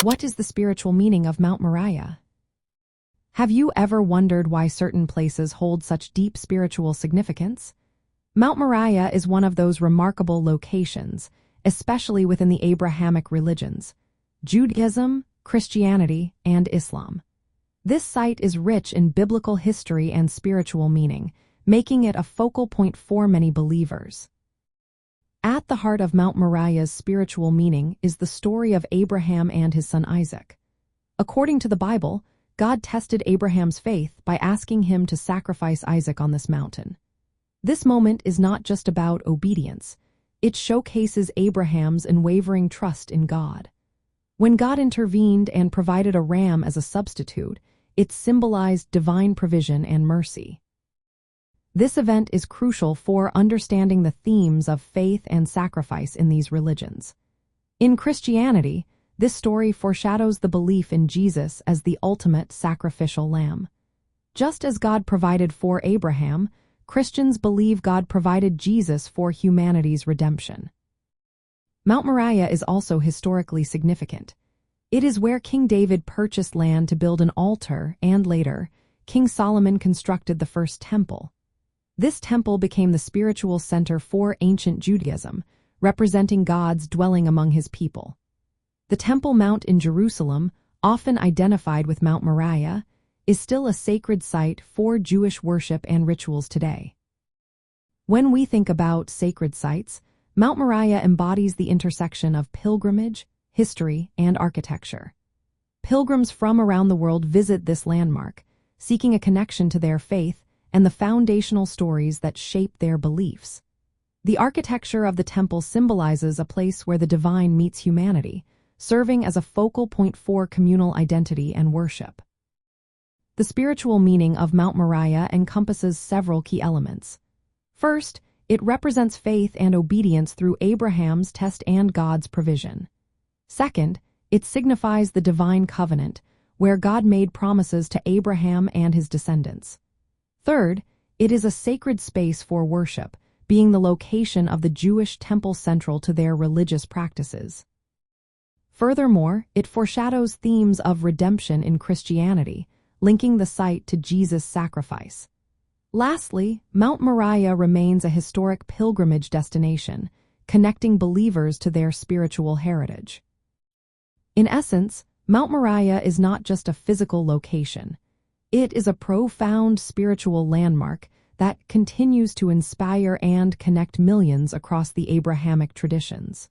What is the spiritual meaning of Mount Moriah? Have you ever wondered why certain places hold such deep spiritual significance? Mount Moriah is one of those remarkable locations, especially within the Abrahamic religions, Judaism, Christianity, and Islam. This site is rich in biblical history and spiritual meaning, making it a focal point for many believers. At the heart of Mount Moriah's spiritual meaning is the story of Abraham and his son Isaac. According to the Bible, God tested Abraham's faith by asking him to sacrifice Isaac on this mountain. This moment is not just about obedience. It showcases Abraham's unwavering trust in God. When God intervened and provided a ram as a substitute, it symbolized divine provision and mercy. This event is crucial for understanding the themes of faith and sacrifice in these religions. In Christianity, this story foreshadows the belief in Jesus as the ultimate sacrificial lamb. Just as God provided for Abraham, Christians believe God provided Jesus for humanity's redemption. Mount Moriah is also historically significant. It is where King David purchased land to build an altar, and later, King Solomon constructed the first temple. This temple became the spiritual center for ancient Judaism, representing God's dwelling among his people. The Temple Mount in Jerusalem, often identified with Mount Moriah, is still a sacred site for Jewish worship and rituals today. When we think about sacred sites, Mount Moriah embodies the intersection of pilgrimage, history, and architecture. Pilgrims from around the world visit this landmark, seeking a connection to their faith and the foundational stories that shape their beliefs. The architecture of the temple symbolizes a place where the divine meets humanity, serving as a focal point for communal identity and worship. The spiritual meaning of Mount Moriah encompasses several key elements. First, it represents faith and obedience through Abraham's test and God's provision. Second, it signifies the divine covenant, where God made promises to Abraham and his descendants. Third, it is a sacred space for worship, being the location of the Jewish temple central to their religious practices. Furthermore, it foreshadows themes of redemption in Christianity, linking the site to Jesus' sacrifice. Lastly, Mount Moriah remains a historic pilgrimage destination, connecting believers to their spiritual heritage. In essence, Mount Moriah is not just a physical location. It is a profound spiritual landmark that continues to inspire and connect millions across the Abrahamic traditions.